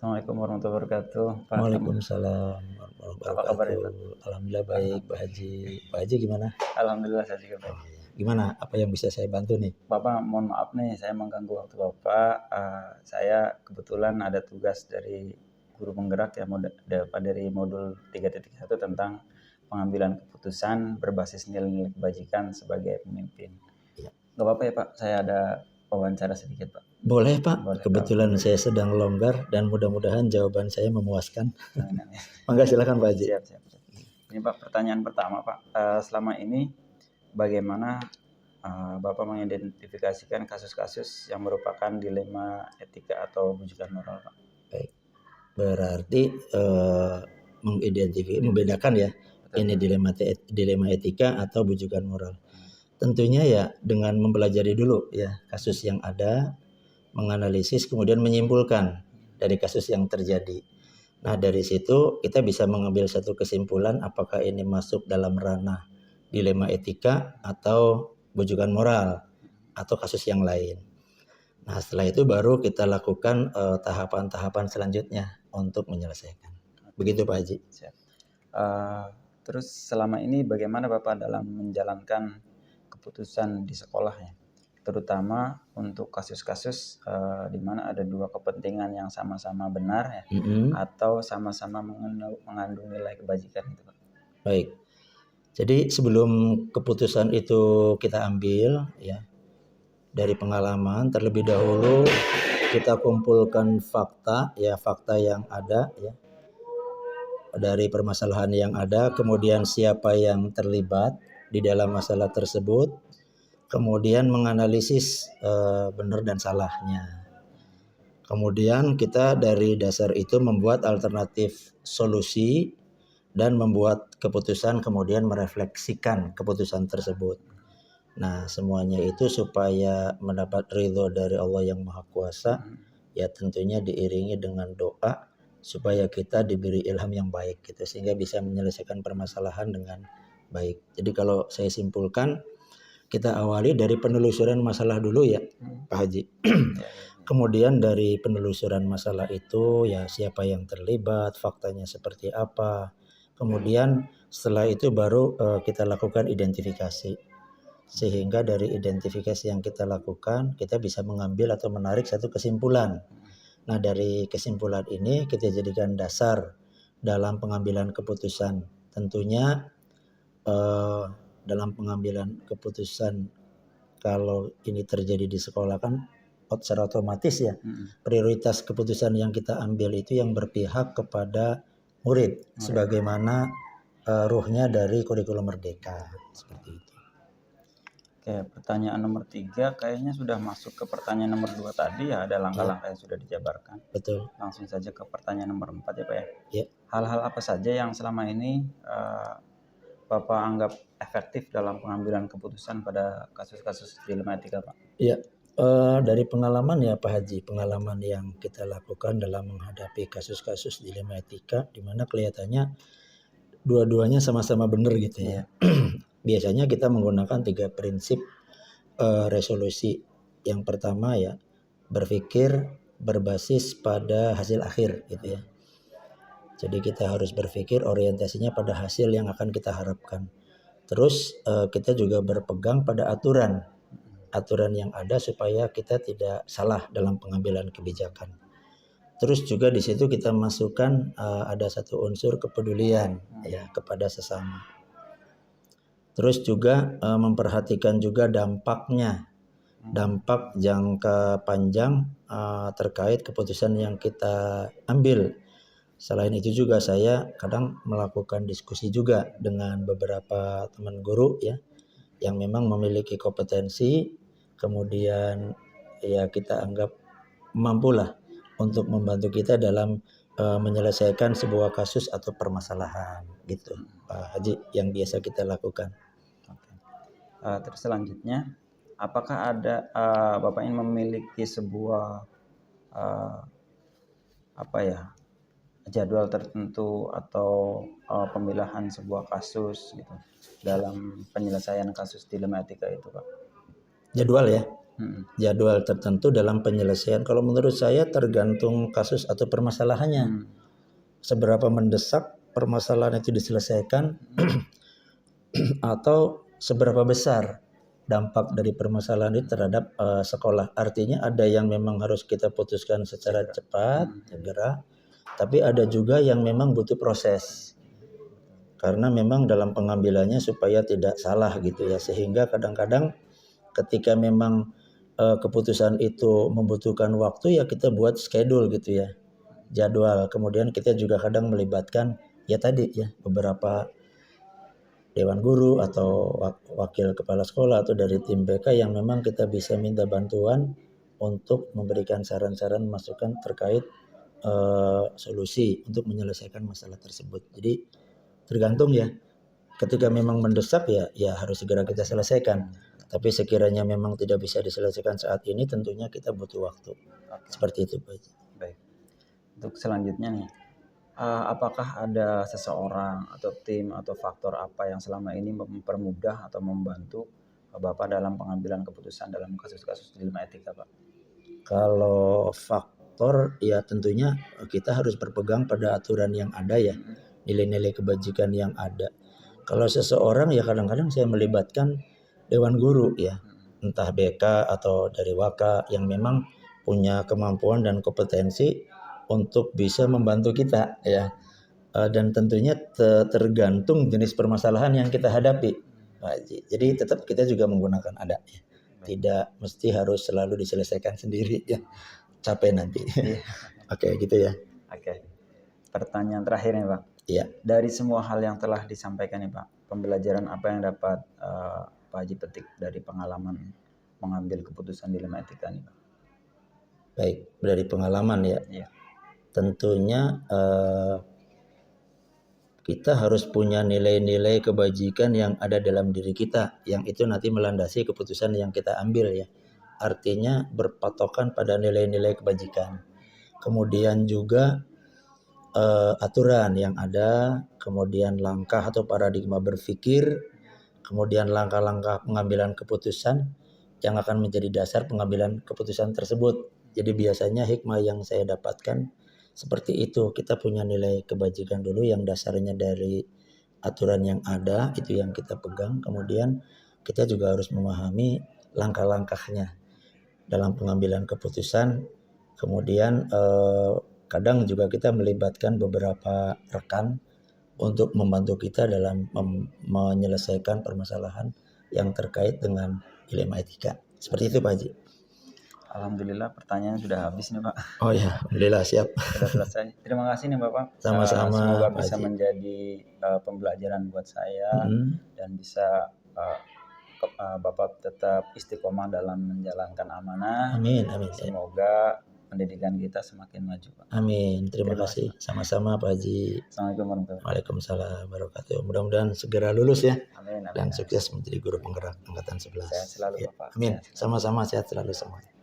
Assalamualaikum warahmatullahi wabarakatuh. Pak, Waalaikumsalam warahmatullahi apa kabar ya, Pak? wabarakatuh. Alhamdulillah baik, Pak Haji. Pak Haji gimana? Alhamdulillah saya juga baik. Gimana? Apa yang bisa saya bantu nih? Bapak, mohon maaf nih, saya mengganggu waktu Bapak. Saya kebetulan ada tugas dari guru penggerak ya, dari modul 3.1 tentang pengambilan keputusan berbasis nilai-nilai kebajikan sebagai pemimpin. Ya. Gak apa-apa ya, Pak? Saya ada wawancara sedikit, Pak. Boleh, Pak. Boleh, Kebetulan saya sedang longgar dan mudah-mudahan jawaban saya memuaskan. Mangga silakan Pak Haji. Siap. Ini Pak, pertanyaan pertama Pak. Selama ini bagaimana Bapak mengidentifikasikan kasus-kasus yang merupakan dilema etika atau bujukan moral, Pak? Baik. Berarti membedakan ya. Betul. Ini dilema etika atau bujukan moral. Tentunya ya dengan mempelajari dulu ya kasus yang ada, menganalisis kemudian menyimpulkan dari kasus yang terjadi. Nah, dari situ kita bisa mengambil satu kesimpulan apakah ini masuk dalam ranah dilema etika atau bujukan moral atau kasus yang lain. Nah, setelah itu baru kita lakukan tahapan-tahapan selanjutnya untuk menyelesaikan. Begitu Pak Haji. Siap. Terus selama ini bagaimana Bapak dalam menjalankan keputusan di sekolah ya? Terutama untuk kasus-kasus di mana ada dua kepentingan yang sama-sama benar ya, atau sama-sama mengandung nilai kebajikan itu, Pak. Baik. Jadi sebelum keputusan itu kita ambil ya, dari pengalaman terlebih dahulu kita kumpulkan fakta yang ada ya, dari permasalahan yang ada, kemudian siapa yang terlibat di dalam masalah tersebut, kemudian menganalisis benar dan salahnya. Kemudian kita dari dasar itu membuat alternatif solusi dan membuat keputusan, kemudian merefleksikan keputusan tersebut. Nah, semuanya itu supaya mendapat ridho dari Allah yang Maha Kuasa, ya tentunya diiringi dengan doa supaya kita diberi ilham yang baik gitu, sehingga bisa menyelesaikan permasalahan dengan baik. Jadi kalau saya simpulkan, kita awali dari penelusuran masalah dulu ya Pak Haji. Kemudian dari penelusuran masalah itu ya siapa yang terlibat, faktanya seperti apa. Kemudian setelah itu baru kita lakukan identifikasi. Sehingga dari identifikasi yang kita lakukan, kita bisa mengambil atau menarik satu kesimpulan. Nah, dari kesimpulan ini kita jadikan dasar dalam pengambilan keputusan. Tentunya dalam pengambilan keputusan kalau ini terjadi di sekolah kan secara otomatis ya prioritas keputusan yang kita ambil itu yang berpihak kepada murid sebagaimana ruhnya dari kurikulum merdeka seperti itu. Oke, pertanyaan nomor 3 kayaknya sudah masuk ke pertanyaan nomor 2 tadi ya, ada langkah-langkah yang sudah dijabarkan. Betul. Langsung saja ke pertanyaan nomor 4 ya Pak ya. Ya. Hal-hal apa saja yang selama ini Bapak anggap efektif dalam pengambilan keputusan pada kasus-kasus dilema etika, Pak? Ya, dari pengalaman ya Pak Haji, pengalaman yang kita lakukan dalam menghadapi kasus-kasus dilema etika, di mana kelihatannya dua-duanya sama-sama benar gitu ya. Biasanya kita menggunakan 3 prinsip resolusi. Yang pertama ya, berpikir berbasis pada hasil akhir gitu ya. Jadi kita harus berpikir orientasinya pada hasil yang akan kita harapkan. Terus kita juga berpegang pada aturan yang ada supaya kita tidak salah dalam pengambilan kebijakan. Terus juga di situ kita masukkan ada satu unsur kepedulian ya kepada sesama. Terus juga memperhatikan juga dampaknya, dampak jangka panjang terkait keputusan yang kita ambil. Selain itu juga saya kadang melakukan diskusi juga dengan beberapa teman guru ya yang memang memiliki kompetensi, kemudian ya kita anggap mampulah untuk membantu kita dalam menyelesaikan sebuah kasus atau permasalahan gitu Pak Haji yang biasa kita lakukan. Terus selanjutnya, apakah ada Bapak ini memiliki sebuah jadwal tertentu atau pemilahan sebuah kasus gitu dalam penyelesaian kasus dilema etika itu, Pak? Jadwal ya? jadwal tertentu dalam penyelesaian. Kalau menurut saya tergantung kasus atau permasalahannya. Seberapa mendesak permasalahan itu diselesaikan atau seberapa besar dampak dari permasalahan itu terhadap sekolah. Artinya ada yang memang harus kita putuskan secara cepat, segera, tapi ada juga yang memang butuh proses. Karena memang dalam pengambilannya supaya tidak salah gitu ya. Sehingga kadang-kadang ketika memang keputusan itu membutuhkan waktu, ya kita buat schedule gitu ya, jadwal. Kemudian kita juga kadang melibatkan ya tadi ya beberapa dewan guru atau wakil kepala sekolah atau dari tim BK yang memang kita bisa minta bantuan untuk memberikan saran-saran masukan terkait solusi untuk menyelesaikan masalah tersebut. Jadi tergantung ya, ketika memang mendesak ya harus segera kita selesaikan. Tapi sekiranya memang tidak bisa diselesaikan saat ini, tentunya kita butuh waktu. Seperti itu, Pak. Baik. Untuk selanjutnya nih, apakah ada seseorang atau tim atau faktor apa yang selama ini mempermudah atau membantu Bapak dalam pengambilan keputusan dalam kasus-kasus dilema etika, Pak? Kalau faktor ya tentunya kita harus berpegang pada aturan yang ada ya, nilai-nilai kebajikan yang ada. Kalau seseorang ya kadang-kadang saya melibatkan dewan guru ya, entah BK atau dari Waka yang memang punya kemampuan dan kompetensi untuk bisa membantu kita ya. Dan tentunya tergantung jenis permasalahan yang kita hadapi, Pak Haji. Jadi tetap kita juga menggunakan ada ya. Tidak mesti harus selalu diselesaikan sendiri ya. Capek nanti. Oke, gitu ya. Oke. Pertanyaan terakhir nih, Pak. Iya. Dari semua hal yang telah disampaikan nih, Pak, pembelajaran apa yang dapat Pak Haji petik dari pengalaman mengambil keputusan dilema etika nih, Pak? Baik, dari pengalaman ya. Iya. Tentunya kita harus punya nilai-nilai kebajikan yang ada dalam diri kita, yang itu nanti melandasi keputusan yang kita ambil ya. Artinya berpatokan pada nilai-nilai kebajikan. Kemudian juga aturan yang ada, kemudian langkah atau paradigma berpikir, kemudian langkah-langkah pengambilan keputusan yang akan menjadi dasar pengambilan keputusan tersebut. Jadi biasanya hikmah yang saya dapatkan seperti itu. Kita punya nilai kebajikan dulu yang dasarnya dari aturan yang ada, itu yang kita pegang. Kemudian kita juga harus memahami langkah-langkahnya dalam pengambilan keputusan. Kemudian kadang juga kita melibatkan beberapa rekan untuk membantu kita dalam menyelesaikan permasalahan yang terkait dengan dilema etika. Seperti itu, Pak Haji. Alhamdulillah pertanyaan sudah habis nih, Pak. Oh ya, alhamdulillah siap. Sudah selesai. Terima kasih nih Bapak. Sama-sama, Semoga Pak bisa Haji. menjadi pembelajaran buat saya dan bisa Bapak tetap istiqomah dalam menjalankan amanah. Amin, amin. Semoga pendidikan kita semakin maju, Pak. Amin. Terima kasih. Sama-sama, Pak Haji. Assalamualaikum warahmatullahi wabarakatuh. Waalaikumsalam warahmatullahi wabarakatuh. Mudah-mudahan segera lulus ya. Amin, amin. Dan sukses menjadi guru penggerak angkatan 11. Sehat selalu, Ya. Bapak. Amin. Sehat. Sama-sama, sehat selalu semuanya.